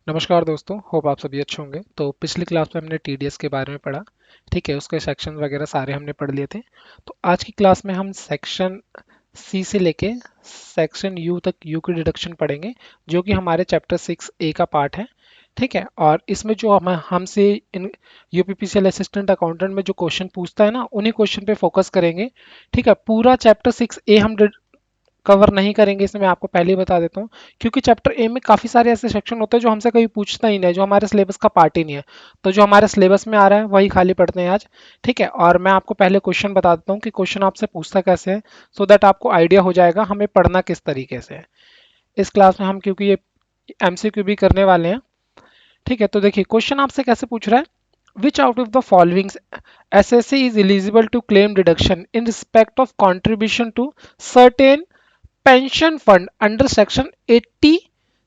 नमस्कार दोस्तों, होप आप सभी अच्छे होंगे। तो पिछली क्लास में हमने टीडीएस के बारे में पढ़ा। ठीक है, उसके सेक्शन वगैरह सारे हमने पढ़ लिए थे। तो आज की क्लास में हम सेक्शन सी से लेके सेक्शन यू तक यू की डिडक्शन पढ़ेंगे, जो कि हमारे चैप्टर 6 ए का पार्ट है। ठीक है, और इसमें जो हम हमसे इन यूपीपीसीएल असिस्टेंट अकाउंटेंट में जो क्वेश्चन पूछता है ना, उन्हीं क्वेश्चन पे फोकस करेंगे। ठीक है, पूरा चैप्टर 6 ए हम कवर नहीं करेंगे, इसमें मैं आपको पहले ही बता देता हूँ। क्योंकि चैप्टर ए में काफ़ी सारे ऐसे सेक्शन होते हैं जो हमसे कभी पूछता ही नहीं है, जो हमारे सिलेबस का पार्ट ही नहीं है। तो जो हमारे सिलेबस में आ रहा है वही खाली पढ़ते हैं आज। ठीक है, और मैं आपको पहले क्वेश्चन बता देता हूँ कि क्वेश्चन आपसे पूछता कैसे है, सो दैट आपको आइडिया हो जाएगा हमें पढ़ना किस तरीके से है। इस क्लास में हम क्योंकि ये एमसीक्यू भी करने वाले हैं। ठीक है, तो देखिए क्वेश्चन आपसे कैसे पूछ रहा है। Which out of the following SSC is eligible to claim deduction in respect of contribution to certain pension fund under section 80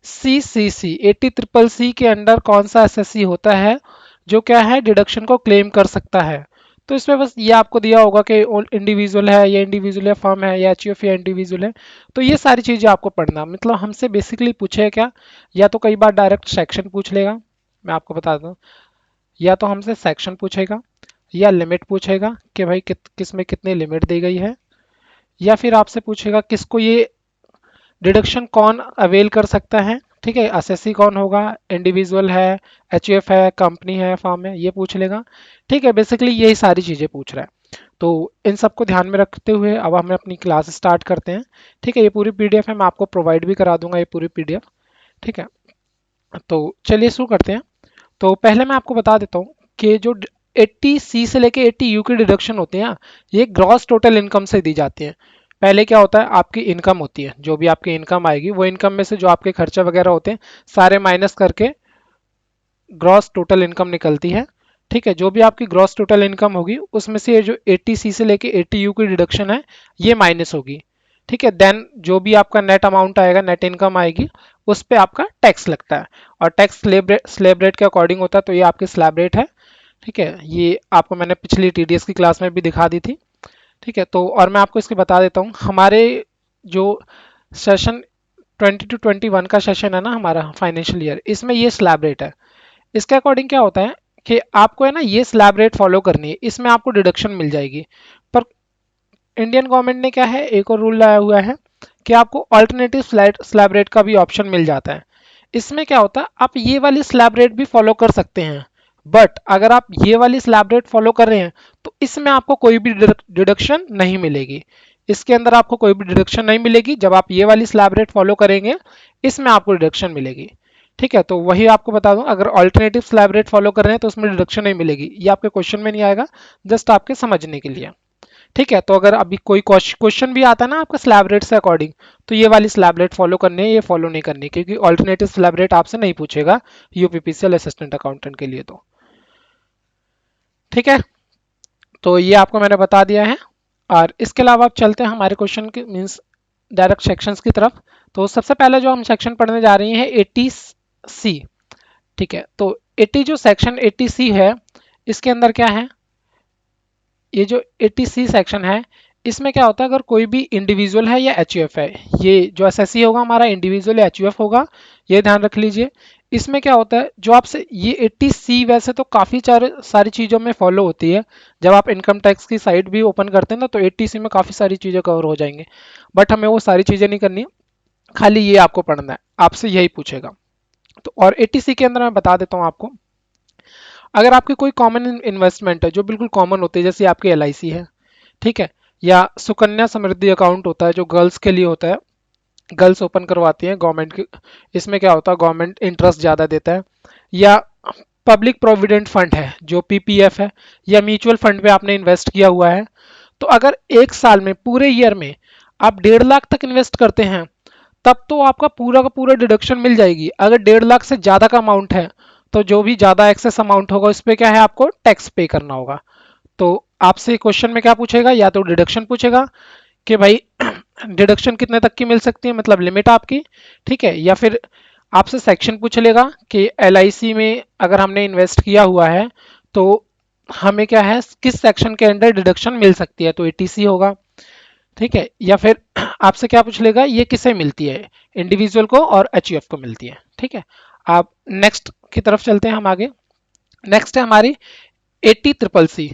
CCC 80 triple C के अंडर कौन सा एसएससी होता है जो क्या है डिडक्शन को क्लेम कर सकता है। तो इसमें बस ये आपको दिया होगा कि इंडिविजुअल है या इंडिविजुअल है, फर्म है या एचयूएफ या इंडिविजुअल है। तो ये सारी चीजें आपको पढ़ना, मतलब हमसे बेसिकली पूछे क्या, या तो कई बार डायरेक्ट सेक्शन पूछ लेगा, मैं आपको बता दूं, या तो हमसे सेक्शन पूछेगा, या लिमिट पूछेगा कि भाई किस में कितनी लिमिट दी गई है, या फिर आपसे पूछेगा किसको ये डिडक्शन कौन अवेल कर सकता है। ठीक है, एसएससी कौन होगा, इंडिविजुअल है, एचयूएफ है, कंपनी है, फर्म है, ये पूछ लेगा। ठीक है, बेसिकली यही सारी चीजें पूछ रहा है। तो इन सबको ध्यान में रखते हुए अब हम अपनी क्लास स्टार्ट करते हैं। ठीक है, ये पूरी पीडीएफ है, मैं आपको प्रोवाइड भी करा दूंगा ये पूरी पीडीएफ। ठीक है, तो चलिए शुरू करते हैं। तो पहले मैं आपको बता देता हूँ कि जो 80 सी से लेके 80 यू की डिडक्शन होती है, ये ग्रॉस टोटल इनकम से दी जाती है। पहले क्या होता है, आपकी इनकम होती है, जो भी आपकी इनकम आएगी वो इनकम में से जो आपके खर्चे वगैरह होते हैं सारे माइनस करके ग्रॉस टोटल इनकम निकलती है। ठीक है, जो भी आपकी ग्रॉस टोटल इनकम होगी उसमें से ये जो 80 सी से लेके 80 यू की डिडक्शन है ये माइनस होगी। ठीक है, देन जो भी आपका नेट अमाउंट आएगा, नेट इनकम आएगी, उस पे आपका टैक्स लगता है। और टैक्स स्लैब रेट के अकॉर्डिंग होता है, तो ये आपकी स्लैब रेट है। ठीक है, ये आपको मैंने पिछली टीडीएस की क्लास में भी दिखा दी थी। ठीक है, तो और मैं आपको इसके बता देता हूँ, हमारे जो सेशन 20 to 21 का सेशन है ना हमारा फाइनेंशियल ईयर, इसमें ये स्लैब रेट है। इसके अकॉर्डिंग क्या होता है कि आपको है ना ये स्लैब रेट फॉलो करनी है, इसमें आपको डिडक्शन मिल जाएगी। पर इंडियन गवर्नमेंट ने क्या है, एक और रूल लाया हुआ है कि आपको ऑल्टरनेटिव स्लैब रेट का भी ऑप्शन मिल जाता है। इसमें क्या होता है, आप ये वाली स्लैब रेट भी फॉलो कर सकते हैं, बट अगर आप ये वाली स्लैब रेट फॉलो कर रहे हैं तो इसमें आपको कोई भी डिडक्शन नहीं मिलेगी। इसके अंदर आपको कोई भी डिडक्शन नहीं मिलेगी। जब आप ये वाली स्लैब रेट फॉलो करेंगे इसमें आपको डिडक्शन मिलेगी। ठीक है, तो वही आपको बता दूं, अगर ऑल्टरनेटिव स्लैब रेट फॉलो कर रहे हैं तो उसमें डिडक्शन नहीं मिलेगी, ये आपके क्वेश्चन में नहीं आएगा, जस्ट आपके समझने के लिए। ठीक है, तो अगर अभी कोई क्वेश्चन भी आता है ना आपका स्लैब रेट से अकॉर्डिंग, तो ये वाली स्लैब रेट फॉलो करनी है, ये फॉलो नहीं करनी, क्योंकि ऑल्टरनेटिव स्लैब रेट आपसे नहीं पूछेगा यूपीपीसीएल असिस्टेंट अकाउंटेंट के लिए। तो ठीक है, तो ये आपको मैंने बता दिया है। और इसके अलावा आप चलते हैं हमारे क्वेश्चन के मीन्स डायरेक्ट सेक्शंस की तरफ। तो सबसे पहले जो हम सेक्शन पढ़ने जा रहे हैं 80 सी। ठीक है, तो 80 जो सेक्शन 80 सी है, इसके अंदर क्या है, ये जो 80 सी सेक्शन है, इसमें क्या होता है, अगर कोई भी इंडिविजुअल है या एचयूएफ है, ये जो एसएससी होगा हमारा इंडिविजुअल या एचयूएफ होगा, ये ध्यान रख लीजिए। इसमें क्या होता है, जो आपसे ये 80 सी वैसे तो काफ़ी सारी चीज़ों में फॉलो होती है। जब आप इनकम टैक्स की साइट भी ओपन करते हैं ना, तो 80 सी में काफ़ी सारी चीज़ें कवर हो जाएंगे, बट हमें वो सारी चीज़ें नहीं करनी है, खाली ये आपको पढ़ना है, आपसे यही पूछेगा। तो और 80 सी के अंदर मैं बता देता हूँ आपको, अगर आपकी कोई कॉमन इन्वेस्टमेंट है जो बिल्कुल कॉमन होती है, जैसे आपकी एलआईसी है, ठीक है, या सुकन्या समृद्धि अकाउंट होता है जो गर्ल्स के लिए होता है, गर्ल्स ओपन करवाती हैं गवर्नमेंट की, इसमें क्या होता है गवर्नमेंट इंटरेस्ट ज़्यादा देता है, या पब्लिक प्रोविडेंट फंड है जो पीपीएफ है, या म्यूचुअल फंड में आपने इन्वेस्ट किया हुआ है, तो अगर एक साल में पूरे ईयर में आप 1.5 लाख तक इन्वेस्ट करते हैं, तब तो आपका पूरा का पूरा डिडक्शन मिल जाएगी। अगर 1.5 लाख से ज़्यादा का अमाउंट है, तो जो भी ज़्यादा एक्सेस अमाउंट होगा उस पर क्या है, आपको टैक्स पे करना होगा। तो आपसे क्वेश्चन में क्या पूछेगा, या तो डिडक्शन पूछेगा कि भाई डिडक्शन कितने तक की मिल सकती है, मतलब लिमिट आपकी। ठीक है, या फिर आपसे सेक्शन पूछ लेगा कि एलआईसी में अगर हमने इन्वेस्ट किया हुआ है तो हमें क्या है, किस सेक्शन के अंडर डिडक्शन मिल सकती है, तो एटीसी होगा। ठीक है, या फिर आपसे क्या पूछ लेगा, ये किसे मिलती है, इंडिविजुअल को और एचयूएफ को मिलती है। ठीक है, आप नेक्स्ट की तरफ चलते हैं हम आगे। नेक्स्ट है हमारी 80CCC।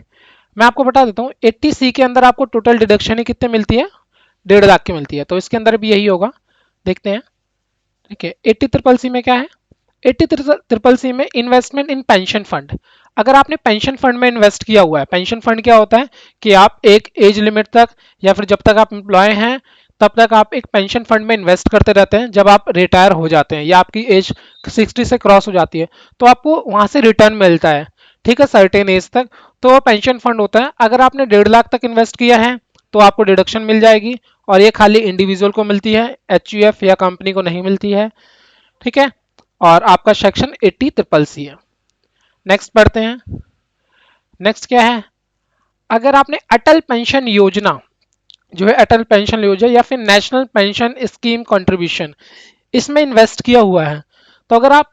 मैं आपको बता देता हूँ 80C के अंदर आपको टोटल डिडक्शन ही कितने मिलती है, 1.5 लाख की मिलती है। तो इसके अंदर भी यही होगा, देखते हैं। ठीक है, 80CCC में क्या है, 80CCC में इन्वेस्टमेंट इन पेंशन फंड। अगर आपने पेंशन फंड में इन्वेस्ट किया हुआ है, पेंशन फंड क्या होता है कि आप एक एज लिमिट तक या फिर जब तक आप एम्प्लॉय हैं तब तक आप एक पेंशन फंड में इन्वेस्ट करते रहते हैं। जब आप रिटायर हो जाते हैं या आपकी एज 60 से क्रॉस हो जाती है तो आपको वहां से रिटर्न मिलता है, ठीक है, सर्टेन एज तक। तो वो पेंशन फंड होता है। अगर आपने 1.5 लाख तक इन्वेस्ट किया है तो आपको डिडक्शन मिल जाएगी, और ये खाली इंडिविजुअल को मिलती है, एचयूएफ या कंपनी को नहीं मिलती है। ठीक है, और आपका सेक्शन 80CCC है। नेक्स्ट पढ़ते हैं। नेक्स्ट क्या है, अगर आपने अटल पेंशन योजना जो है, अटल पेंशन योजना या फिर नेशनल पेंशन स्कीम कंट्रीब्यूशन, इसमें इन्वेस्ट किया हुआ है, तो अगर आप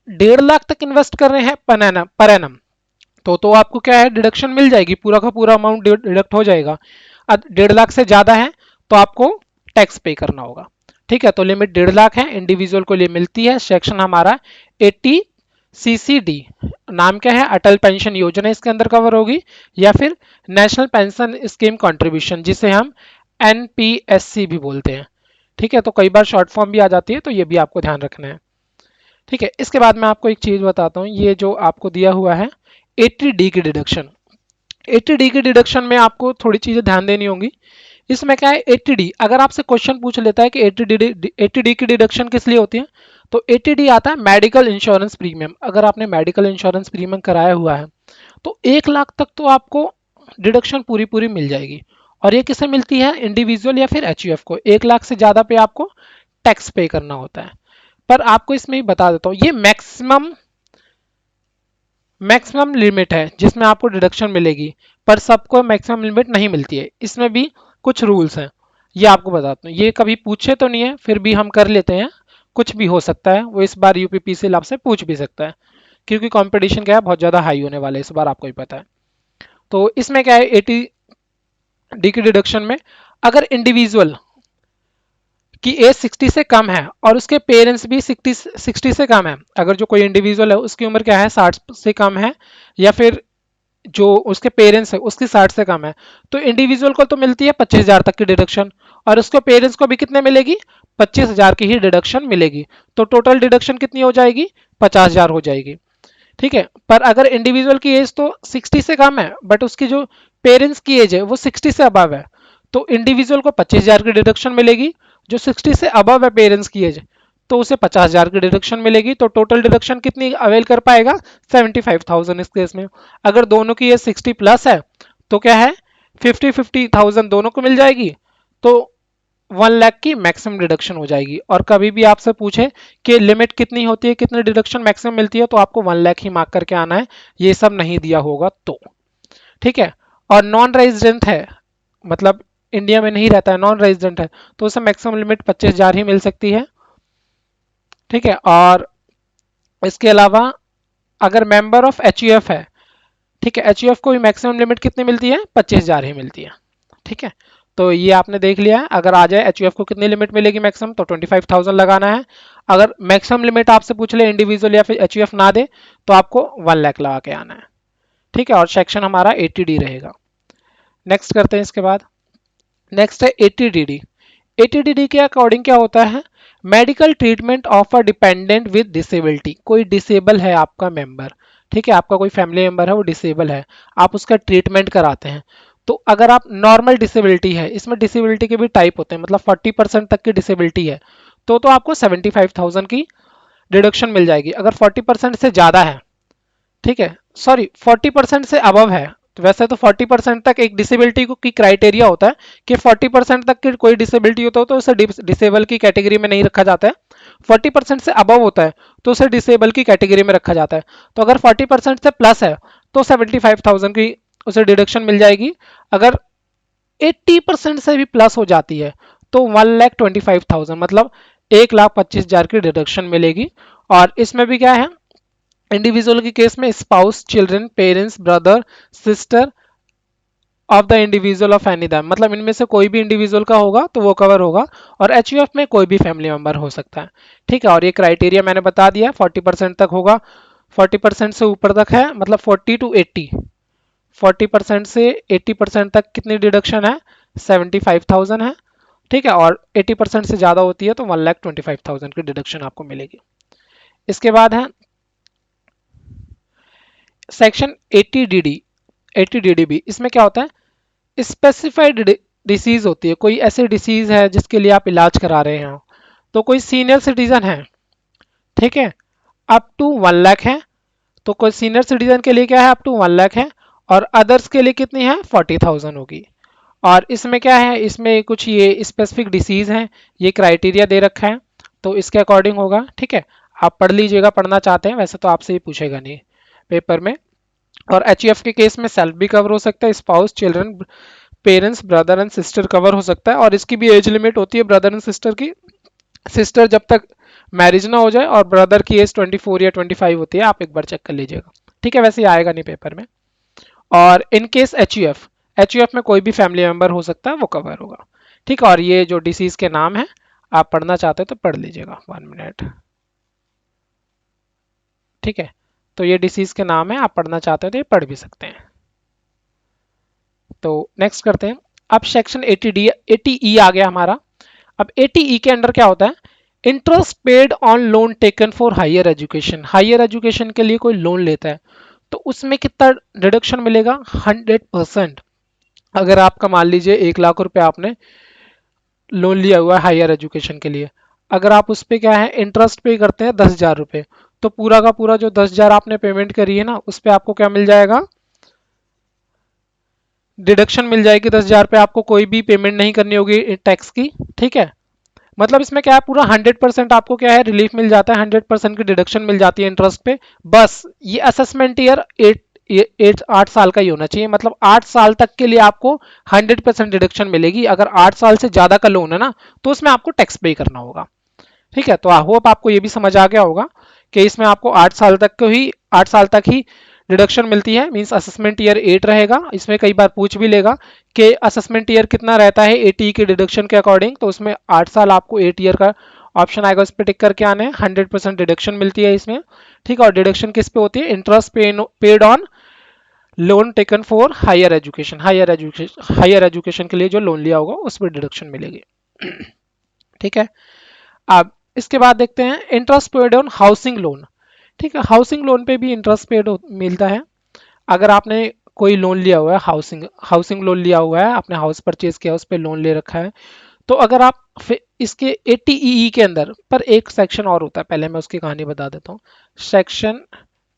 1.5 लाख तक इन्वेस्ट कर रहे हैं पर एनम, तो आपको क्या है, डिडक्शन मिल जाएगी, पूरा का पूरा अमाउंट डिडक्ट हो जाएगा। अब 1.5 लाख से ज्यादा है तो आपको टैक्स पे करना होगा। ठीक है, तो लिमिट 1.5 लाख है, इंडिविजुअल को लिए मिलती है। सेक्शन हमारा 80CCD, नाम क्या है, अटल पेंशन योजना इसके अंदर कवर होगी, या फिर नेशनल पेंशन स्कीम कंट्रीब्यूशन, जिसे हम एनपीएससी भी बोलते हैं। ठीक है, तो कई बार शॉर्ट फॉर्म भी आ जाती है, तो ये भी आपको ध्यान रखना है। ठीक है, इसके बाद मैं आपको एक चीज बताता हूँ, ये जो आपको दिया हुआ है 80D की डिडक्शन। 80D की डिडक्शन में आपको थोड़ी चीजें ध्यान देनी होंगी। इसमें क्या है, 80D अगर आपसे क्वेश्चन पूछ लेता है कि 80D की डिडक्शन किस लिए होती है, तो 80D आता है मेडिकल इंश्योरेंस प्रीमियम। अगर आपने मेडिकल इंश्योरेंस प्रीमियम कराया हुआ है तो 1 लाख तक तो आपको डिडक्शन पूरी पूरी मिल जाएगी। और ये किसे मिलती है, इंडिविजुअल या फिर एचयूएफ को। 1 लाख से ज्यादा पे आपको टैक्स पे करना होता है। पर आपको इसमें ही बता देता हूँ, ये मैक्सिमम लिमिट है जिसमें आपको डिडक्शन मिलेगी, पर सबको मैक्सिमम लिमिट नहीं मिलती है। इसमें भी कुछ रूल्स हैं, ये आपको बताता हूँ। ये कभी पूछे तो नहीं है, फिर भी हम कर लेते हैं, कुछ भी हो सकता है। वो इस बार यूपीपीसी आपसे पूछ भी सकता है, क्योंकि कंपटीशन क्या है, बहुत ज़्यादा हाई होने वाला है इस बार, आपको ही पता है। तो इसमें क्या है, 80D की डिडक्शन में अगर इंडिविजुअल कि एज 60 से कम है और उसके पेरेंट्स भी 60 से कम है, अगर जो कोई इंडिविजुअल है उसकी उम्र क्या है, 60 से कम है, या फिर जो उसके पेरेंट्स है उसकी 60 से कम है, तो इंडिविजुअल को तो मिलती है 25,000 तक की डिडक्शन, और उसके पेरेंट्स को भी कितने मिलेगी, 25,000 की ही डिडक्शन मिलेगी। तो टोटल डिडक्शन कितनी हो जाएगी, 50,000 हो जाएगी। ठीक है, पर अगर इंडिविजुअल की एज तो 60 से कम है बट उसकी जो पेरेंट्स की एज है वो 60 से अबव है, तो इंडिविजुअल को 25,000 की डिडक्शन मिलेगी। जो 60 से अबव है पेरेंट्स की एज, तो उसे 50,000 की डिडक्शन मिलेगी। तो टोटल डिडक्शन कितनी अवेल कर पाएगा, 75,000 इस केस में। अगर दोनों की एज 60 प्लस है तो क्या है, 50,000 दोनों को मिल जाएगी, तो 1 लाख की मैक्सिमम डिडक्शन हो जाएगी। और कभी भी आपसे पूछे कि लिमिट कितनी होती है, कितनी डिडक्शन मैक्सिमम मिलती है, तो आपको 1 लाख ही मार्क करके आना है, ये सब नहीं दिया होगा तो। ठीक है, और नॉन रेजिडेंट है, मतलब इंडिया में नहीं रहता है, नॉन रेजिडेंट है, तो उसे मैक्सिमम लिमिट 25,000 ही मिल सकती है। ठीक है, और इसके अलावा अगर मेंबर ऑफ एचयूएफ है, ठीक है, एचयूएफ को भी मैक्सिमम लिमिट कितनी मिलती है, 25,000 ही मिलती है। ठीक है, तो ये आपने देख लिया है। अगर आ जाए एचयूएफ को कितनी लिमिट मिलेगी मैक्सिमम, तो 25,000 लगाना है। अगर मैक्सिमम लिमिट आपसे पूछ ले इंडिविजुअल या फिर एचयूएफ ना दे, तो आपको 1 लाख लगा के आना है। ठीक है, और सेक्शन हमारा 80D रहेगा। नेक्स्ट करते हैं इसके बाद। नेक्स्ट है 80DD। 80DD के अकॉर्डिंग क्या होता है, medical treatment of a dependent with disability. कोई डिसेबल है आपका मेंबर, ठीक है, आपका कोई फैमिली मेंबर है वो डिसेबल है, आप उसका ट्रीटमेंट कराते हैं। तो अगर आप नॉर्मल डिसेबिलिटी है, इसमें डिसेबिलिटी के भी टाइप होते हैं, मतलब 40% तक की डिसेबिलिटी है, तो आपको 75,000 की डिडक्शन मिल जाएगी। अगर 40% से ज़्यादा है, ठीक है, सॉरी 40% से अबव है, तो वैसे तो 40% तक एक डिसेबिलिटी की क्राइटेरिया होता है कि 40% तक की कोई डिसेबिलिटी होता है तो उसे डिसेबल की कैटेगरी में नहीं रखा जाता है। 40% से अबव होता है तो उसे डिसेबल की कैटेगरी में रखा जाता है। तो अगर 40% से प्लस है तो 75,000 की उसे डिडक्शन मिल जाएगी। अगर 80% से भी प्लस हो जाती है तो 1,25,000, मतलब 1,25,000 की डिडक्शन मिलेगी। और इसमें भी क्या है, इंडिविजुअल के केस में spouse, children, parents, brother, sister, of the individual of any them, मतलब इनमें से कोई भी इंडिविजुअल का होगा तो वो कवर होगा, और एचयूएफ में कोई भी फैमिली मेंबर हो सकता है। ठीक है, और ये क्राइटेरिया मैंने बता दिया, 40% तक होगा, 40% से ऊपर तक है, मतलब 40 to 80, 40% से 80% तक कितनी डिडक्शन है, 75,000 है। ठीक है, और 80% से ज़्यादा होती है तो 1,25,000 की डिडक्शन आपको मिलेगी। इसके बाद है सेक्शन 80 DD, 80 DDB। इसमें क्या होता है, स्पेसिफाइड डिसीज होती है, कोई ऐसी डिसीज है जिसके लिए आप इलाज करा रहे हो, तो कोई सीनियर सिटीजन है, ठीक है, अप टू 1 लाख है, तो कोई सीनियर सिटीजन के लिए क्या है, अप टू 1 लाख है, और अदर्स के लिए कितनी है, 40,000 होगी। और इसमें क्या है, इसमें कुछ ये स्पेसिफिक डिसीज हैं, ये क्राइटेरिया दे रखा है, तो इसके अकॉर्डिंग होगा। ठीक है, आप पढ़ लीजिएगा, पढ़ना चाहते हैं वैसे तो आपसे ही पूछेगा नहीं पेपर में। और एचईएफ के केस में सेल्फ भी कवर हो सकता है, spouse, children, parents, brother and sister cover हो सकता है, और इसकी भी एज लिमिट होती है ब्रदर एंड सिस्टर की। सिस्टर जब तक मैरिज ना हो जाए, और ब्रदर की एज 24 या 25 होती है, आप एक बार चेक कर लीजिएगा। ठीक है, वैसे ही आएगा नहीं पेपर में। और इन केस एचयूएफ, एचयूएफ में कोई भी फैमिली मेंबर हो सकता है, वो कवर होगा। ठीक है, और ये जो डिसीज के नाम है, आप पढ़ना चाहते हो तो पढ़ लीजिएगा, 1 मिनट। ठीक है, तो ये डिसीज के नाम है, आप पढ़ना चाहते हो तो ये पढ़ भी सकते हैं। तो नेक्स्ट करते हैं। अब सेक्शन 80D, 80E आ गया हमारा। अब 80E के अंडर क्या होता है, interest paid on loan taken for higher education. Higher education के लिए कोई लोन लेता है तो उसमें कितना डिडक्शन मिलेगा, 100%। अगर आपका मान लीजिए 1 लाख रुपए आपने लोन लिया हुआ है हायर एजुकेशन के लिए, अगर आप उस पर क्या है इंटरेस्ट पे करते हैं 10,000 रुपये, तो पूरा का पूरा जो 10,000 आपने पेमेंट करी है ना, उस पर आपको क्या मिल जाएगा, डिडक्शन मिल जाएगी 10,000 पे, आपको कोई भी पेमेंट नहीं करनी होगी टैक्स की। ठीक है, मतलब इसमें क्या है, पूरा 100% आपको क्या है रिलीफ मिल जाता है, 100% की डिडक्शन मिल जाती है इंटरेस्ट पे। बस ये असेसमेंट ईयर 8 साल का ही होना चाहिए, मतलब 8 साल तक के लिए आपको 100% डिडक्शन मिलेगी। अगर 8 साल से ज्यादा का लोन है ना, तो उसमें आपको टैक्स पे करना होगा। ठीक है, तो आई होप आपको ये भी समझ आ गया होगा कि इसमें आपको 8 साल तक ही डिडक्शन मिलती है, मींस असेसमेंट ईयर 8 रहेगा। इसमें कई बार पूछ भी लेगा कि असेसमेंट ईयर कितना रहता है 80 के डिडक्शन के अकॉर्डिंग, तो उसमें 8 साल आपको 8 ईयर का ऑप्शन आएगा, उस पर टिक करके आने हैं। 100% डिडक्शन मिलती है इसमें। ठीक है, और डिडक्शन किस पे होती है, interest paid on loan taken for higher education, higher education के लिए जो लोन लिया होगा उस पर डिडक्शन मिलेगी। ठीक है, अब इसके बाद देखते हैं interest paid on housing loan. ठीक है, हाउसिंग लोन पे भी इंटरेस्ट पेड मिलता है। अगर आपने कोई लोन लिया हुआ है, हाउसिंग हाउसिंग लोन लिया हुआ है, आपने हाउस परचेज किया, उस पर लोन ले रखा है, तो अगर आप इसके 80EE के अंदर पर एक सेक्शन और होता है, पहले मैं उसकी कहानी बता देता हूँ। सेक्शन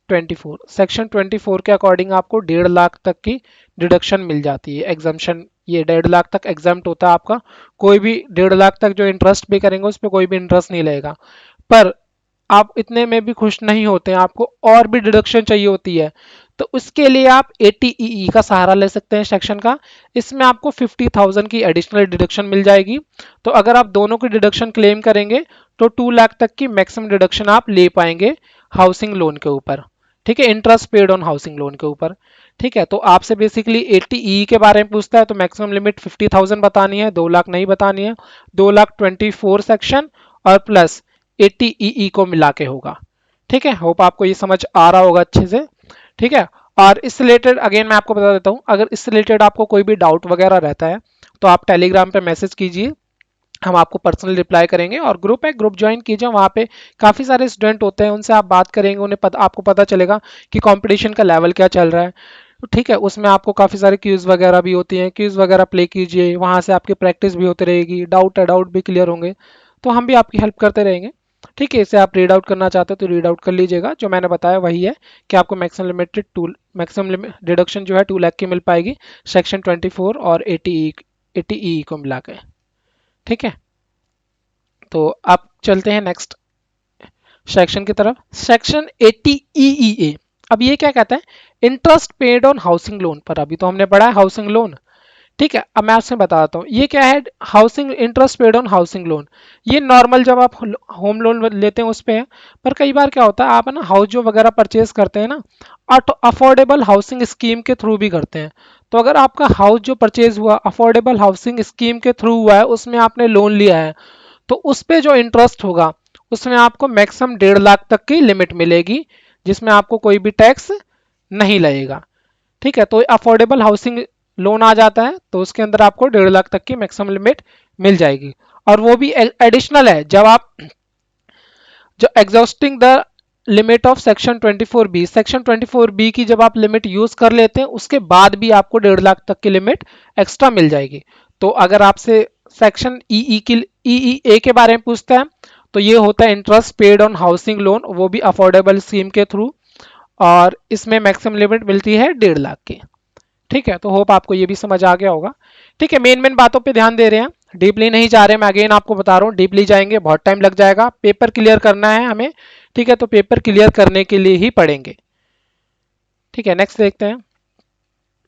24, सेक्शन 24 के अकॉर्डिंग आपको 1.5 लाख तक की डिडक्शन मिल जाती है, एग्जाम्शन। ये 1.5 लाख तक एग्जाम्प्ट होता है आपका, कोई भी 1.5 लाख तक जो इंटरेस्ट पे करेंगे उस पर कोई भी इंटरेस्ट नहीं लगेगा। पर आप इतने में भी खुश नहीं होते हैं, आपको और भी डिडक्शन चाहिए होती है, तो उसके लिए आप 80EE का सहारा ले सकते हैं सेक्शन का। इसमें आपको 50,000 की एडिशनल डिडक्शन मिल जाएगी। तो अगर आप दोनों की डिडक्शन क्लेम करेंगे तो 2 लाख तक की मैक्सिमम डिडक्शन आप ले पाएंगे हाउसिंग लोन के ऊपर। ठीक है, interest paid on housing loan के ऊपर। ठीक है, तो आपसे बेसिकली 80E के बारे में पूछता है, तो मैक्सिमम लिमिट 50,000 बतानी है, 2 लाख नहीं बतानी है। 2,24 सेक्शन और प्लस 80EE को मिला के होगा। ठीक है, होप आपको ये समझ आ रहा होगा अच्छे से। ठीक है, और इससे रिलेटेड अगेन मैं आपको बता देता हूँ, अगर इससे रिलेटेड आपको कोई भी डाउट वगैरह रहता है तो आप टेलीग्राम पे मैसेज कीजिए, हम आपको पर्सनल रिप्लाई करेंगे। और ग्रुप है, ग्रुप ज्वाइन कीजिए, वहाँ पे काफ़ी सारे स्टूडेंट होते हैं, उनसे आप बात करेंगे, आपको पता चलेगा कि कंपटीशन का लेवल क्या चल रहा है। ठीक है, उसमें आपको काफ़ी सारे क्यूज वगैरह भी होती हैं, क्यूज वगैरह प्ले कीजिए, वहाँ से आपकी प्रैक्टिस भी होती रहेगी, डाउट भी क्लियर होंगे, तो हम भी आपकी हेल्प करते रहेंगे। ठीक है, इसे आप रीड आउट करना चाहते हो तो रीड आउट कर लीजिएगा। जो मैंने बताया वही है कि आपको मैक्सिमम डिडक्शन जो है 2 लाख की मिल पाएगी सेक्शन 24 और 80E को मिला के। ठीक है, तो आप चलते हैं नेक्स्ट सेक्शन की तरफ। Section 80EE। अब ये क्या कहता है, interest paid on housing loan पर। अभी तो हमने पढ़ा है हाउसिंग लोन। ठीक है, अब मैं आपसे बताता हूँ ये क्या है, housing interest paid on housing loan. ये नॉर्मल जब आप होम लोन लेते हैं उस पे है, पर कई बार क्या होता है, आप है ना हाउस जो वगैरह परचेज करते हैं ना, अफोर्डेबल हाउसिंग स्कीम के थ्रू भी करते हैं, तो अगर आपका हाउस जो परचेज हुआ अफोर्डेबल हाउसिंग स्कीम के थ्रू हुआ है, उसमें आपने लोन लिया है, तो उस पे जो इंटरेस्ट होगा उसमें आपको मैक्सिमम 1.5 लाख तक की लिमिट मिलेगी, जिसमें आपको कोई भी टैक्स नहीं लगेगा। ठीक है, तो अफोर्डेबल हाउसिंग लोन आ जाता है, तो उसके अंदर आपको 1.5 लाख तक की मैक्सिमम लिमिट मिल जाएगी। और वो भी एडिशनल है, जब आप जो exhausting the limit of section 24B, section 24B की जब आप लिमिट यूज कर लेते हैं, उसके बाद भी आपको 1.5 लाख तक की लिमिट एक्स्ट्रा मिल जाएगी। तो अगर आपसे सेक्शन ई की ई के बारे में पूछता है, तो ये होता है interest paid on housing loan, वो भी अफोर्डेबल स्कीम के थ्रू, और इसमें मैक्सिमम लिमिट मिलती है 1.5 लाख की। ठीक है, तो होप आपको ये भी समझ आ गया होगा। ठीक है, मेन मेन बातों पे ध्यान दे रहे हैं, डीपली नहीं जा रहे। मैं अगेन आपको बता रहा हूँ, डीपली जाएंगे बहुत टाइम लग जाएगा, पेपर क्लियर करना है हमें। ठीक है, तो पेपर क्लियर करने के लिए ही पढ़ेंगे। ठीक है, नेक्स्ट देखते हैं।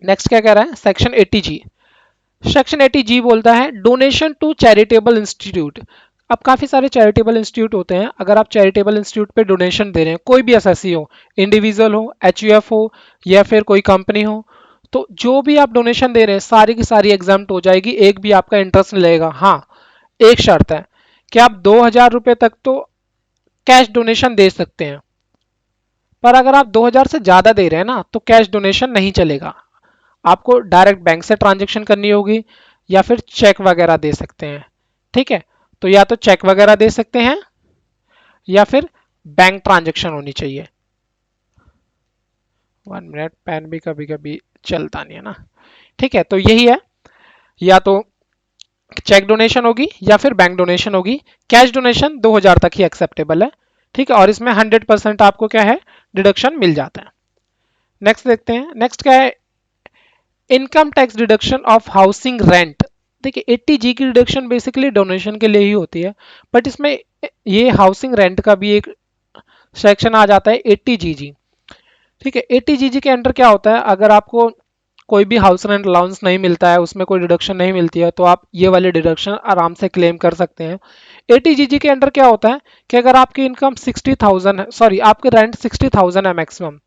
नेक्स्ट क्या कह रहा है, सेक्शन 80G। सेक्शन 80G बोलता है डोनेशन टू चैरिटेबल इंस्टीट्यूट। अब काफी सारे चैरिटेबल इंस्टीट्यूट होते हैं, अगर आप चैरिटेबल इंस्टीट्यूट पे डोनेशन दे रहे हैं, कोई भी एसएससी हो, इंडिविजुअल हो, एचयूएफ हो, या फिर कोई कंपनी हो, तो जो भी आप डोनेशन दे रहे हैं सारी की सारी एग्जाम्प्ट हो जाएगी, एक भी आपका इंटरेस्ट नहीं लगेगा। हाँ, एक शर्त है कि आप 2,000 रुपये तक तो कैश डोनेशन दे सकते हैं, पर अगर आप 2,000 से ज्यादा दे रहे हैं ना, तो कैश डोनेशन नहीं चलेगा। आपको डायरेक्ट बैंक से ट्रांजेक्शन करनी होगी, या फिर चेक वगैरह दे सकते हैं। ठीक है, तो या तो चेक वगैरह दे सकते हैं, या फिर बैंक ट्रांजेक्शन होनी चाहिए। 1 मिनट, पेन भी कभी कभी चलता नहीं है ना। ठीक है, तो यही है, या तो चेक डोनेशन होगी या फिर बैंक डोनेशन होगी। कैश डोनेशन 2,000 तक ही एक्सेप्टेबल है। ठीक है, और इसमें 100% आपको क्या है, डिडक्शन मिल जाता है। नेक्स्ट देखते हैं, नेक्स्ट क्या है, income tax deduction of housing rent. देखिए 80G की डिडक्शन बेसिकली डोनेशन के लिए ही होती है, बट इसमें ये हाउसिंग रेंट का भी एक सेक्शन आ जाता है 80GG। ठीक है, 80GG के अंडर क्या होता है, अगर आपको कोई भी हाउस रेंट अलाउंस नहीं मिलता है, उसमें कोई डिडक्शन नहीं मिलती है, तो आप ये वाले डिडक्शन आराम से क्लेम कर सकते हैं। 80GG के अंडर क्या होता है कि अगर आपकी इनकम 60,000 है, सॉरी आपके रेंट 60,000 है मैक्सिमम,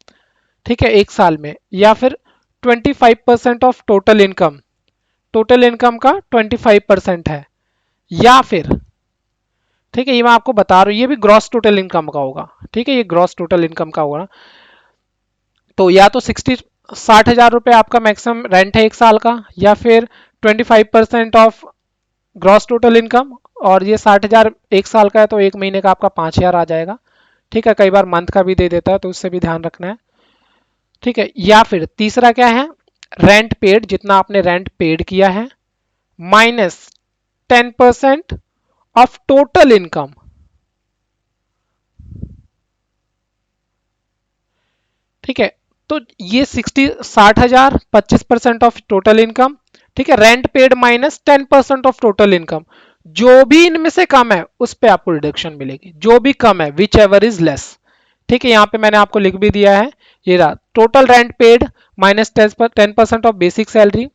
ठीक है, एक साल में, या फिर 25% of total income, total income का 25% है, या फिर, ठीक है, ये मैं आपको बता रहा हूँ, ये भी ग्रॉस टोटल इनकम का होगा। ठीक है, ये ग्रॉस टोटल इनकम का होगा। तो या तो 60,000 रुपये आपका मैक्सिमम रेंट है एक साल का, या फिर 25% ऑफ ग्रॉस टोटल इनकम, और ये 60,000 एक साल का है, तो एक महीने का आपका 5,000 आ जाएगा। ठीक है, कई बार मंथ का भी दे देता है, तो उससे भी ध्यान रखना है। ठीक है, या फिर तीसरा क्या है, रेंट पेड, जितना आपने रेंट पेड किया है, माइनस 10% ऑफ टोटल इनकम। ठीक है, तो ये 60,000 25% ऑफ टोटल इनकम। ठीक है, rent paid minus 10% of total income, जो भी इनमें से कम है उस पे आपको डिडक्शन मिलेगी, जो भी कम है, विच एवर इज लेस। ठीक है, यहाँ पे मैंने आपको लिख भी दिया है, ये रहा total rent paid minus 10% of basic salary.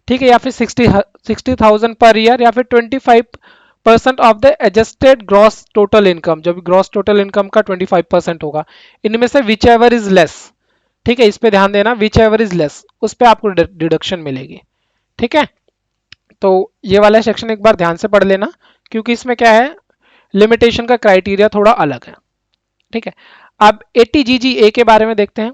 ठीक है, या फिर 60,000 पर ईयर, या फिर 25% of the adjusted gross total income, जो भी ग्रॉस टोटल इनकम का 25% होगा, इनमें से विच एवर इज लेस। ठीक है, इस पे ध्यान देना, विच एवर इज लेस, उस पे आपको डिडक्शन मिलेगी। ठीक है, तो ये वाला सेक्शन एक बार ध्यान से पढ़ लेना, क्योंकि इसमें क्या है, लिमिटेशन का क्राइटेरिया थोड़ा अलग है। ठीक है, अब 80GG के बारे में देखते हैं।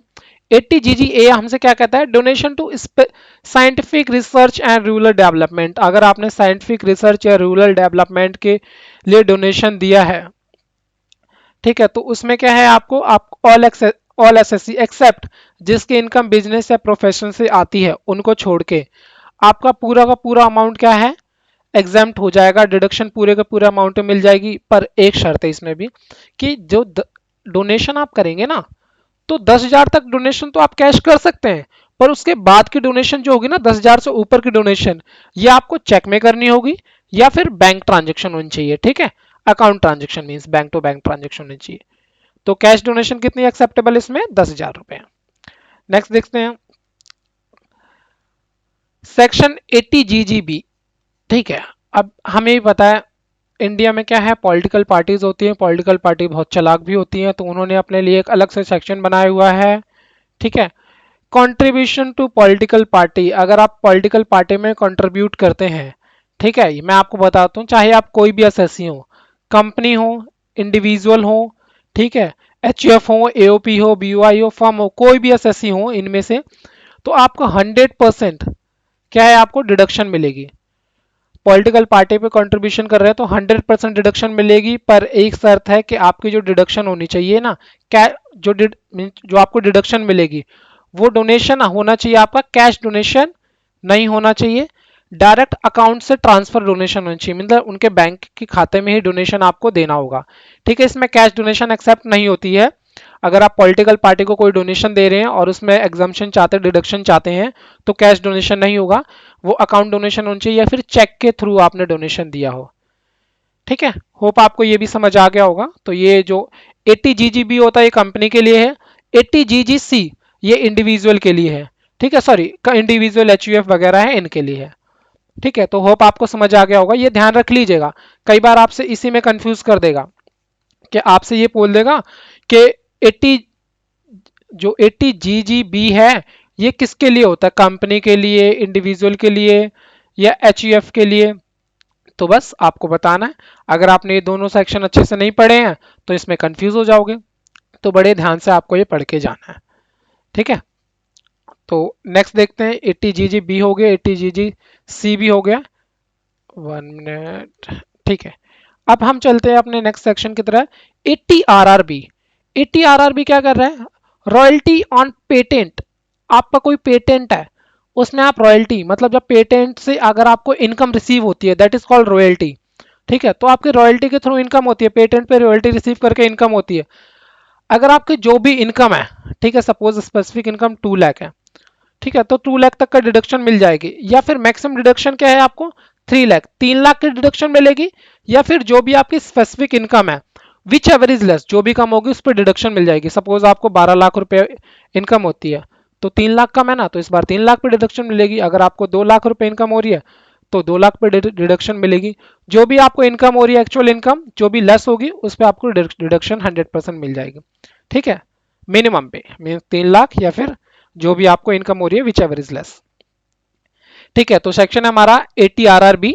80GG हमसे क्या कहता है, donation to scientific research and rural development. अगर आपने साइंटिफिक रिसर्च या रूरल डेवलपमेंट के लिए डोनेशन दिया है, ठीक है, तो उसमें क्या है, आपको आप ऑल एसएससी एक्सेप्ट जिसकी इनकम बिजनेस या प्रोफेशन से आती है, उनको छोड़ के आपका पूरा का पूरा अमाउंट क्या है, एग्जाम्प्ट हो जाएगा, डिडक्शन पूरे का पूरा अमाउंट में मिल जाएगी। पर एक शर्त है इसमें भी, कि जो डोनेशन आप करेंगे ना, तो 10,000 तक डोनेशन तो आप कैश कर सकते हैं, पर उसके बाद की डोनेशन जो होगी ना, 10,000 से ऊपर की डोनेशन, ये आपको चेक में करनी होगी, या फिर बैंक ट्रांजेक्शन होनी चाहिए। ठीक है, account transaction means bank to bank transaction होनी चाहिए। तो कैश डोनेशन कितनी एक्सेप्टेबल, इसमें 10,000 रुपए। नेक्स्ट देखते हैं, सेक्शन 80GGB। ठीक है, अब हमें भी पता है इंडिया में क्या है, पॉलिटिकल पार्टीज होती हैं, पॉलिटिकल पार्टी बहुत चालाक भी होती हैं, तो उन्होंने अपने लिए एक अलग से सेक्शन बनाया हुआ है। ठीक है, कंट्रीब्यूशन टू पॉलिटिकल पार्टी, अगर आप पॉलिटिकल पार्टी में कंट्रीब्यूट करते हैं, ठीक है, मैं आपको बताता हूँ, चाहे आप कोई भी एसएससी हो, कंपनी हो, इंडिविजुअल हो, ठीक है, एचयूएफ हो, एओपी हो, बीयूआई हो, फर्म हो, कोई भी एसएससी हो इनमें से, तो आपको 100% क्या है, आपको डिडक्शन मिलेगी। पॉलिटिकल पार्टी पे कंट्रीब्यूशन कर रहे हैं तो 100% डिडक्शन मिलेगी, पर एक शर्त है कि आपकी जो डिडक्शन होनी चाहिए ना, क्या जो आपको डिडक्शन मिलेगी वो डोनेशन होना चाहिए, आपका कैश डोनेशन नहीं होना चाहिए, डायरेक्ट अकाउंट से ट्रांसफर डोनेशन होना चाहिए, मतलब उनके बैंक के खाते में ही डोनेशन आपको देना होगा। ठीक है, इसमें कैश डोनेशन एक्सेप्ट नहीं होती है। अगर आप पॉलिटिकल पार्टी को कोई डोनेशन दे रहे हैं और उसमें एग्जाम्पशन चाहते डिडक्शन चाहते हैं तो कैश डोनेशन नहीं होगा, वो अकाउंट डोनेशन होना चाहिए या फिर चेक के थ्रू आपने डोनेशन दिया हो। ठीक है, होप आपको ये भी समझ आ गया होगा। तो ये जो 80 GGB होता है ये कंपनी के लिए है, 80 GGC ये इंडिविजुअल के लिए है। ठीक है, सॉरी, इंडिविजुअल एचयूएफ वगैरह है इनके लिए है। ठीक है, तो होप आपको समझ आ गया होगा, ये ध्यान रख लीजिएगा, कई बार आपसे इसी में कंफ्यूज कर देगा कि आपसे ये बोल देगा कि 80 जो 80 GGB है ये किसके लिए होता है, कंपनी के लिए, इंडिविजुअल के लिए या एचयूएफ के लिए। तो बस आपको बताना है, अगर आपने ये दोनों सेक्शन अच्छे से नहीं पढ़े हैं तो इसमें कंफ्यूज हो जाओगे, तो बड़े ध्यान से आपको ये पढ़ के जाना है। ठीक है, तो नेक्स्ट देखते हैं, 80 GGB हो गया, 80 GGC भी हो गया, 1 मिनट। ठीक है, अब हम चलते हैं अपने नेक्स्ट सेक्शन की तरह, 80 RRB। 80 RRB क्या कर रहा है, रॉयल्टी ऑन पेटेंट। आपका कोई पेटेंट है, उसमें आप रॉयल्टी, मतलब जब पेटेंट से अगर आपको इनकम रिसीव होती है दैट इज कॉल्ड रॉयल्टी। ठीक है, तो आपकी रॉयल्टी के थ्रू इनकम होती है, पेटेंट पे रॉयल्टी रिसीव करके इनकम होती है। अगर आपकी जो भी इनकम है, ठीक है, सपोज स्पेसिफिक इनकम 2 लाख है, ठीक है, तो 2 लाख तक का डिडक्शन मिल जाएगी, या फिर मैक्सिमम डिडक्शन क्या है आपको 3 लाख, 3 लाख की डिडक्शन मिलेगी, या फिर जो भी आपकी स्पेसिफिक इनकम है विच एवर इज लेस, जो भी कम होगी उस पर डिडक्शन मिल जाएगी। सपोज आपको 12 लाख रुपए इनकम होती है, तो 3 लाख कम है ना, तो इस बार 3 लाख पे डिडक्शन मिलेगी। अगर आपको 2 लाख रुपए इनकम हो रही है तो 2 लाख पे डिडक्शन मिलेगी। जो भी आपको इनकम हो रही है, एक्चुअल इनकम जो भी लेस होगी उस पर आपको डिडक्शन 100% मिल जाएगी। ठीक है, मिनिमम पे मीन 3 लाख या फिर जो भी आपको इनकम हो रही है विच एवर इज लेस। ठीक है, तो सेक्शन है हमारा 80 RRB,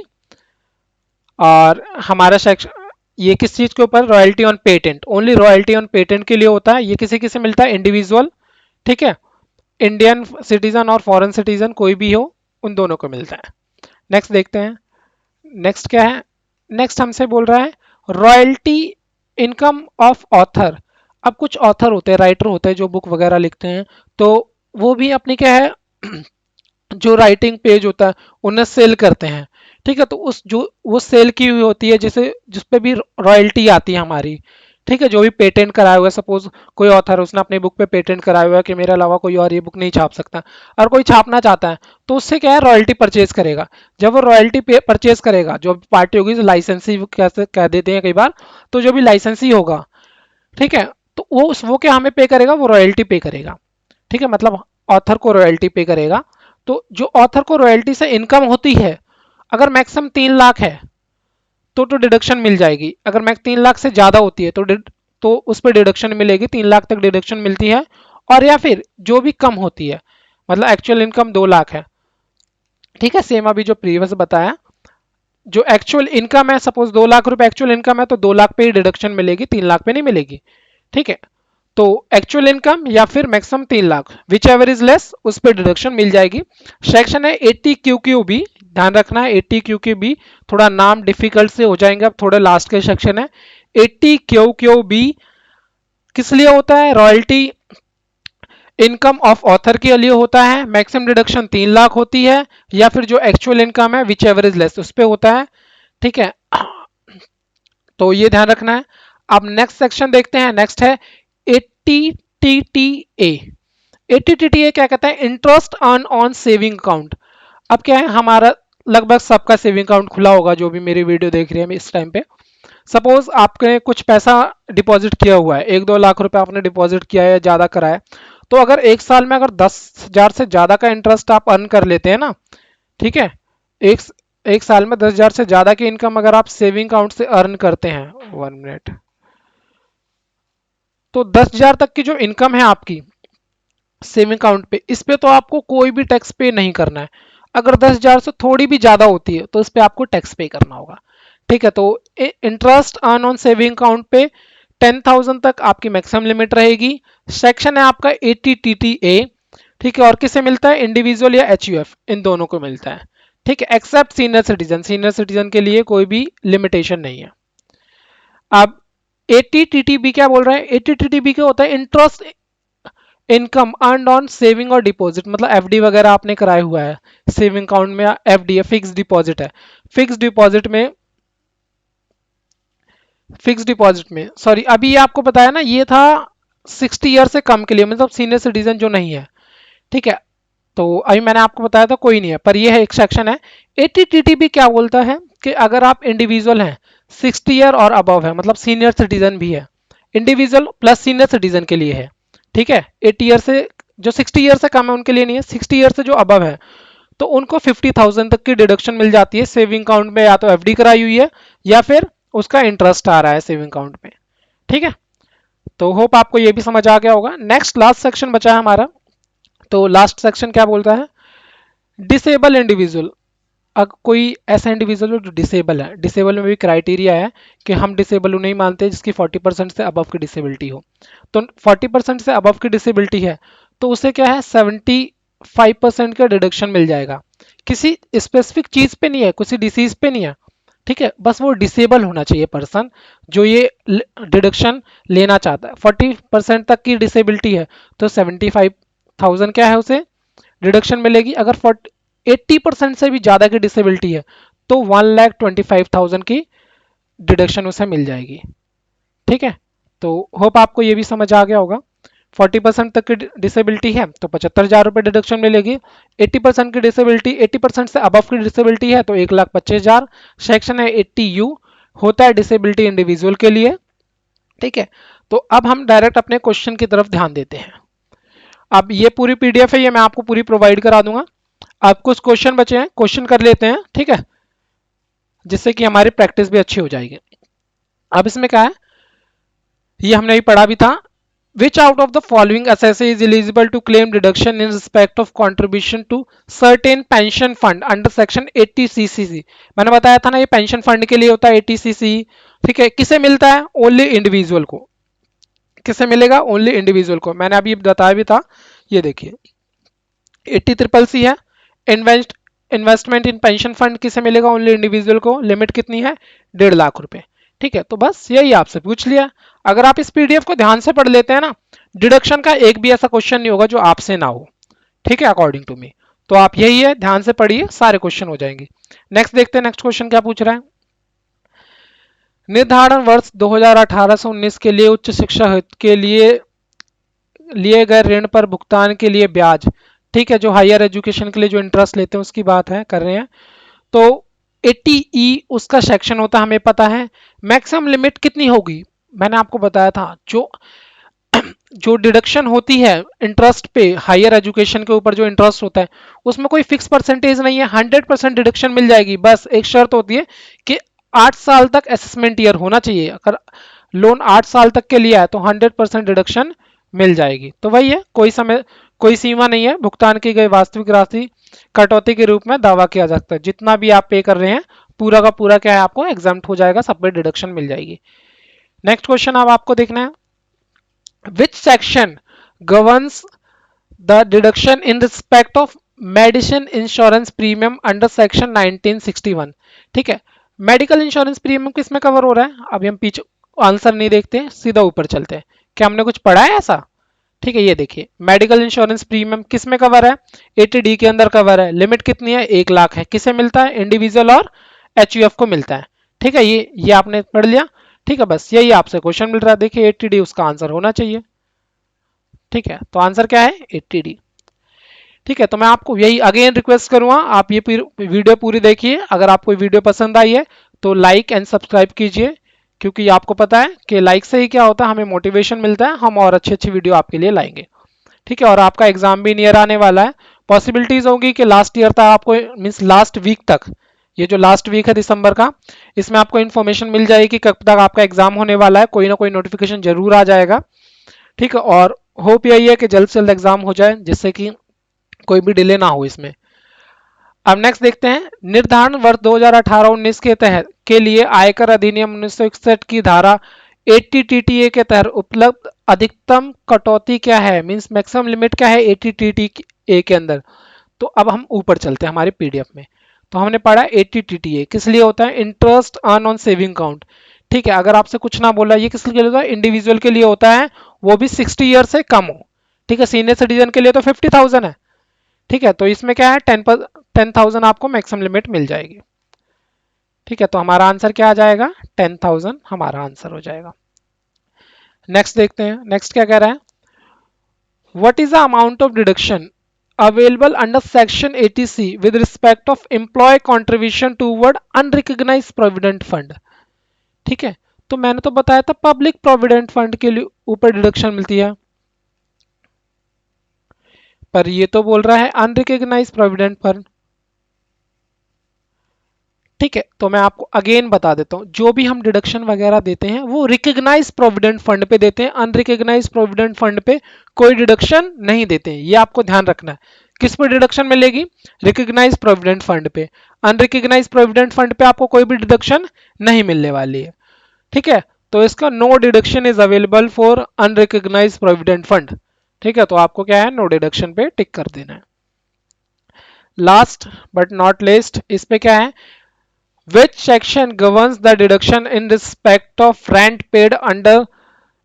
और हमारा सेक्शन ये किस चीज के ऊपर, royalty on patent, only royalty on patent के लिए होता है। ये किसी किसी मिलता है, इंडिविजुअल, ठीक है, इंडियन सिटीजन और फॉरेन सिटीजन कोई भी हो, उन दोनों को मिलता है। नेक्स्ट देखते हैं, नेक्स्ट क्या है, नेक्स्ट हमसे बोल रहा है रॉयल्टी इनकम ऑफ ऑथर। अब कुछ ऑथर होते हैं, राइटर होते हैं जो बुक वगैरह लिखते हैं, तो वो भी अपनी क्या है जो राइटिंग पेज होता है उन्हें सेल करते हैं। ठीक है, तो उस जो वो सेल की हुई होती है जिसे जिस पे भी रॉयल्टी आती है हमारी। ठीक है, जो भी पेटेंट कराया हुआ है, सपोज कोई ऑथर उसने अपनी बुक पे पेटेंट कराया हुआ है कि मेरे अलावा कोई और ये बुक नहीं छाप सकता, और कोई छापना चाहता है तो उससे क्या है, रॉयल्टी परचेज करेगा। जब वो रॉयल्टी परचेज करेगा, जो पार्टी होगी, लाइसेंसी कैसे कह देते हैं कई बार, तो जो भी लाइसेंसी होगा, ठीक है, तो वो क्या हमें पे करेगा, वो रॉयल्टी पे करेगा। ठीक है, मतलब ऑथर को रॉयल्टी पे करेगा। तो जो ऑथर को रॉयल्टी से इनकम होती है, अगर मैक्सिमम 3 लाख है तो डिडक्शन मिल जाएगी। अगर मैक्स 3 लाख से ज्यादा होती है तो उस पर डिडक्शन मिलेगी, 3 लाख तक डिडक्शन मिलती है। और या फिर जो भी कम होती है, मतलब एक्चुअल इनकम 2 लाख है, ठीक है, सेम अभी जो प्रीवियस बताया, जो एक्चुअल इनकम है, सपोज 2 लाख रुपए एक्चुअल इनकम है तो 2 लाख पे ही डिडक्शन मिलेगी, 3 लाख पे नहीं मिलेगी। ठीक है, तो एक्चुअल इनकम या फिर maximum 3 lakh, which ever is less, उस पर डिडक्शन मिल जाएगी। सेक्शन है 80 QQ B, ध्यान रखना है 80 QQ B, थोड़ा नाम डिफिकल्ट से हो जाएंगे, अब थोड़े लास्ट के सेक्शन है। 80 QQ B किस लिए होता है, रॉयल्टी इनकम ऑफ ऑथर के लिए होता है, मैक्सिमम डिडक्शन 3 लाख होती है, या फिर जो एक्चुअल इनकम है विच एवर इज लेस उस पर होता है। ठीक है, तो ये ध्यान रखना है। अब नेक्स्ट सेक्शन देखते हैं, नेक्स्ट है 80 TTA। 80 TTA क्या कहता है, interest earn on saving account. अब क्या है, हमारा लगभग सबका सेविंग अकाउंट खुला होगा जो भी मेरी वीडियो देख रहे हैं इस टाइम पे। सपोज आपने कुछ पैसा डिपॉजिट किया हुआ है, 1-2 लाख रुपए आपने डिपॉजिट किया है, ज्यादा कराया, तो अगर एक साल में अगर 10,000 से ज्यादा का इंटरेस्ट आप अर्न कर लेते हैं ना, ठीक है, एक एक साल में 10,000 से ज्यादा की इनकम अगर आप सेविंग अकाउंट से अर्न करते हैं, 1 मिनट, तो 10,000 तक की जो इनकम है आपकी सेविंग अकाउंट पे, इस पे तो आपको कोई भी टैक्स पे नहीं करना है। अगर 10,000 से थोड़ी भी ज्यादा होती है तो इस पे आपको टैक्स पे करना होगा। ठीक है, तो interest earn on saving account पे 10,000 तक आपकी मैक्सिमम लिमिट रहेगी। सेक्शन है आपका 80TTA। ठीक है, और किसे मिलता है, इंडिविजुअल या HUF, इन दोनों को मिलता है। ठीक है, except senior citizen, senior citizen के लिए कोई भी लिमिटेशन नहीं है। अब 80TTB क्या बोल रहा है, 80TTB क्या होता है, interest income earned on saving और डिपॉजिट, मतलब एफडी वगैरह आपने कराया हुआ है सेविंग अकाउंट में, एफडी है, फिक्स डिपॉजिट है। फिक्स डिपॉजिट में, सॉरी, अभी ये आपको बताया ना, ये था 60 ईयर से कम के लिए, मतलब सीनियर सिटीजन जो नहीं है। ठीक है, तो अभी मैंने आपको बताया था कोई नहीं है, पर ये है एक सेक्शन है। 80TTB क्या बोलता है कि अगर आप इंडिविजुअल हैं, 60 ईयर और अबव है, मतलब सीनियर सिटीजन भी है, इंडिविजुअल प्लस सीनियर सिटीजन के लिए है। ठीक है, 80 ईयर से, जो 60 ईयर से कम है उनके लिए नहीं है, 60 ईयर से जो अबव है तो उनको 50,000 तक की डिडक्शन मिल जाती है सेविंग अकाउंट में, या तो एफडी कराई हुई है या फिर उसका इंटरेस्ट आ रहा है सेविंग अकाउंट में। ठीक है, तो होप आपको ये भी समझ आ गया होगा। नेक्स्ट लास्ट सेक्शन बचा है हमारा, तो लास्ट सेक्शन क्या बोलता है, डिसेबल इंडिविजुअल। अगर कोई ऐसा इंडिविजुअल हो जो डिसेबल है, डिसेबल में भी क्राइटेरिया है कि हम डिसेबल नहीं मानते जिसकी 40% से अबव की डिसेबिलिटी हो। तो 40% से अबव की डिसेबिलिटी है तो उसे क्या है, 75% का डिडक्शन मिल जाएगा। किसी स्पेसिफिक चीज पे नहीं है, किसी डिसीज पे नहीं है। ठीक है, बस वो डिसेबल होना चाहिए पर्सन जो ये डिडक्शन लेना चाहता है। 40% तक की डिसेबिलिटी है तो 75,000 क्या है उसे डिडक्शन मिलेगी। अगर 80% से भी ज्यादा की डिसेबिलिटी है तो 1,25,000 की डिडक्शन उसे मिल जाएगी। ठीक है, तो होप आपको ये भी समझ आ गया होगा। 40% तक की डिसेबिलिटी है तो 75,000 रुपये डिडक्शन मिलेगी। 80% की डिसेबिलिटी, 80% से अबव की डिसेबिलिटी है तो 1,25,000। सेक्शन है 80U, होता है डिसेबिलिटी इंडिविजुअल के लिए। ठीक है, तो अब हम डायरेक्ट अपने क्वेश्चन की तरफ ध्यान देते हैं। अब ये पूरी पीडीएफ है, ये मैं आपको पूरी प्रोवाइड करा दूंगा। अब कुछ क्वेश्चन बचे हैं, क्वेश्चन कर लेते हैं। ठीक है, जिससे कि हमारी प्रैक्टिस भी अच्छी हो जाएगी। अब इसमें क्या है, ये हमने भी पढ़ा भी था। Which out of the following assessee is eligible to claim deduction in respect of contribution to certain pension fund under section 80CCC? मैंने बताया था ना, ये पेंशन फंड के लिए होता है 80CC। ठीक है, किसे मिलता है, ओनली इंडिविजुअल को। किसे मिलेगा, ओनली इंडिविजुअल को, मैंने अभी बताया भी था। ये देखिए 80CCC है, इन्वेस्ट इन्वेस्टमेंट इन पेंशन फंड किसे मिलेगा, ओनली इंडिविजुअल को। लिमिट कितनी है, 1,50,000 रुपए। ठीक है, तो बस यही आपसे पूछ लिया। अगर आप इस पीडीएफ को ध्यान से पढ़ लेते हैं ना, डिडक्शन का एक भी ऐसा क्वेश्चन नहीं होगा जो आपसे ना हो। ठीक है, अकॉर्डिंग टू मी। तो आप यही है, ध्यान से पढ़िए, सारे क्वेश्चन हो जाएंगे। नेक्स्ट देखते हैं, नेक्स्ट क्वेश्चन क्या पूछ रहा है। निर्धारण वर्ष 2018 से 19 के लिए उच्च शिक्षा हेतु के लिए गए ऋण पर भुगतान के लिए ब्याज। ठीक है, जो हायर एजुकेशन के लिए जो इंटरेस्ट लेते हैं उसकी बात है कर रहे हैं। तो 80E उसका सेक्शन होता है, हमें पता है। मैक्सिमम लिमिट कितनी होगी, मैंने आपको बताया था, जो जो डिडक्शन होती है इंटरेस्ट पे, हायर एजुकेशन के ऊपर जो इंटरेस्ट होता है उसमें कोई फिक्स परसेंटेज नहीं है, 100% डिडक्शन मिल जाएगी। बस एक शर्त होती है कि 8 साल तक असेसमेंट ईयर होना चाहिए। अगर लोन 8 साल तक के लिए है तो 100% डिडक्शन मिल जाएगी। तो वही है, कोई समय, कोई सीमा नहीं है, भुगतान की गई वास्तविक राशि कटौती के रूप में दावा किया जा सकता है। जितना भी आप पे कर रहे हैं पूरा का पूरा क्या है, आपको एग्जाम्प्ट हो जाएगा, सब पे डिडक्शन मिल जाएगी। नेक्स्ट क्वेश्चन अब आपको देखना है, which section governs the deduction in respect of medicine insurance premium under section 1961? ठीक है, मेडिकल इंश्योरेंस प्रीमियम किसमें कवर हो रहा है, अभी हम पीछे आंसर नहीं देखते हैं, सीधा ऊपर चलते हैं। क्या हमने कुछ पढ़ा है ऐसा। ठीक है, ये देखिए मेडिकल इंश्योरेंस प्रीमियम किस में कवर है, 80D के अंदर कवर है। लिमिट कितनी है, 1,00,000 है। किसे मिलता है, इंडिविजुअल और HUF को मिलता है। ठीक है, ये आपने पढ़ लिया। ठीक है, बस यही आपसे क्वेश्चन मिल रहा है। देखिए 80D उसका आंसर होना चाहिए। ठीक है, तो आंसर क्या है, 80D। ठीक है, तो मैं आपको यही अगेन रिक्वेस्ट करूंगा, आप ये वीडियो पूरी देखिए। अगर आपको वीडियो पसंद आई है तो लाइक एंड सब्सक्राइब कीजिए, क्योंकि आपको पता है कि लाइक से ही क्या होता है, हमें मोटिवेशन मिलता है, हम और अच्छी अच्छी वीडियो आपके लिए लाएंगे। ठीक है, और आपका एग्जाम भी नियर आने वाला है। पॉसिबिलिटीज होगी कि लास्ट ईयर तक आपको, मीन्स लास्ट वीक तक, ये जो लास्ट वीक है दिसंबर का, इसमें आपको इन्फॉर्मेशन मिल जाएगी कब तक आपका एग्जाम होने वाला है। कोई ना कोई नोटिफिकेशन जरूर आ जाएगा। ठीक है, और होप यही है कि जल्द से जल्द एग्जाम हो जाए जिससे कि कोई भी डिले ना हो इसमें। अब नेक्स्ट देखते हैं, निर्धारण वर्ष 2018-19 के तहत के लिए आयकर अधिनियम 1961 की धारा 80 टीटीए के तहत उपलब्ध अधिकतम कटौती क्या है, मींस मैक्सिमम लिमिट क्या है 80 टीटीए के अंदर। तो अब हम ऊपर चलते हैं हमारे पीडीएफ में। तो हमने पढ़ा 80 टीटीए किस लिए होता है, interest earn on saving account. ठीक है, अगर आपसे कुछ ना बोला ये किस लिए होता है, इंडिविजुअल के लिए होता है, वो भी 60 ईयर से कम हो। ठीक है, सीनियर सिटीजन के लिए तो 50,000 है। ठीक है, तो इसमें क्या है 10,000 आपको मैक्सिमम लिमिट मिल जाएगी। ठीक है, तो हमारा आंसर क्या आ जाएगा, 10,000 हमारा आंसर हो जाएगा। नेक्स्ट देखते हैं, नेक्स्ट क्या कह रहा है, what is the amount of deduction available under section 80C with respect of employ contribution toward unrecognised provident fund. ठीक है, तो मैंने तो बताया था पब्लिक प्रोविडेंट फंड के लिए ऊपर डिडक्शन मिलती है, पर ये तो बोल रहा है अनरिकॉग्नाइज्ड प्रोविडेंट फंड। ठीक है, तो मैं आपको अगेन बता देता हूं, जो भी हम डिडक्शन वगैरह देते हैं वो रिकॉग्नाइज प्रोविडेंट फंड पे देते हैं, अनरिकॉग्नाइज प्रोविडेंट फंड पे कोई डिडक्शन नहीं देते हैं, ये आपको ध्यान रखना है। किस पे डिडक्शन मिलेगी, रिकॉग्नाइज प्रोविडेंट फंड पे। अनरिकॉग्नाइज प्रोविडेंट फंड पे आपको कोई भी डिडक्शन नहीं मिलने वाली है। ठीक है, तो इसका no deduction is available for unrecognised provident fund. ठीक है, तो आपको क्या है, नो डिडक्शन पे टिक कर देना है। लास्ट बट नॉट लिस्ट, इस पे क्या है, which section governs the deduction in respect of rent paid under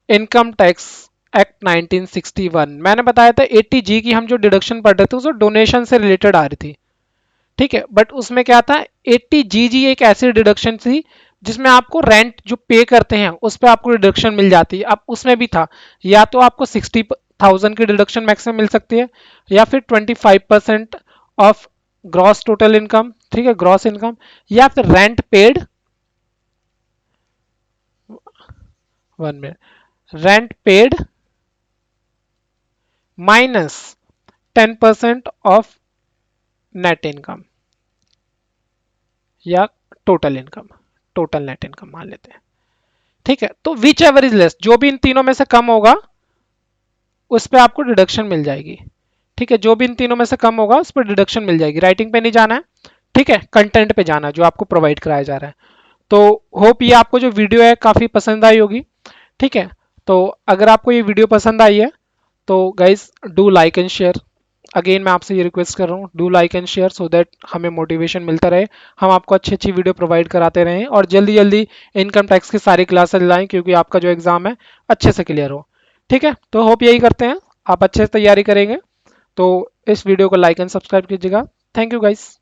income tax act 1961। मैंने बताया था 80G की हम जो डिडक्शन पढ़ रहे थे उसको डोनेशन से रिलेटेड आ रही थी। ठीक है, बट उसमें क्या था, 80GG एक ऐसी डिडक्शन थी जिसमें आपको रेंट जो पे करते हैं उस पर आपको डिडक्शन मिल जाती है। अब उसमें भी था, या तो आपको 60,000 की डिडक्शन मैक्सिमम मिल सकती है, या फिर 25% ऑफ ग्रॉस टोटल इनकम। ठीक है, ग्रॉस इनकम, या फिर rent paid, 1 minute, rent paid minus 10% of net income, या total income, total net income मान लेते हैं। ठीक है, तो विच एवर इज लेस, जो भी इन तीनों में से कम होगा उस पर आपको डिडक्शन मिल जाएगी। ठीक है, जो भी इन तीनों में से कम होगा उस पर डिडक्शन मिल जाएगी। राइटिंग पे नहीं जाना है, ठीक है, कंटेंट पे जाना है जो आपको प्रोवाइड कराया जा रहा है। तो होप ये आपको जो वीडियो है काफ़ी पसंद आई होगी। ठीक है, तो अगर आपको ये वीडियो पसंद आई है तो guys do like and share. Again मैं आपसे ये रिक्वेस्ट कर रहा हूँ, do like and share so that हमें मोटिवेशन मिलता रहे, हम आपको अच्छी अच्छी वीडियो प्रोवाइड कराते रहें और जल्दी जल्दी इनकम टैक्स की सारी क्लासेस लाएं, क्योंकि आपका जो एग्जाम है अच्छे से क्लियर हो। ठीक है, तो होप यही करते हैं, आप अच्छे से तैयारी करेंगे। तो इस वीडियो को लाइक एंड सब्सक्राइब कीजिएगा। Thank you guys.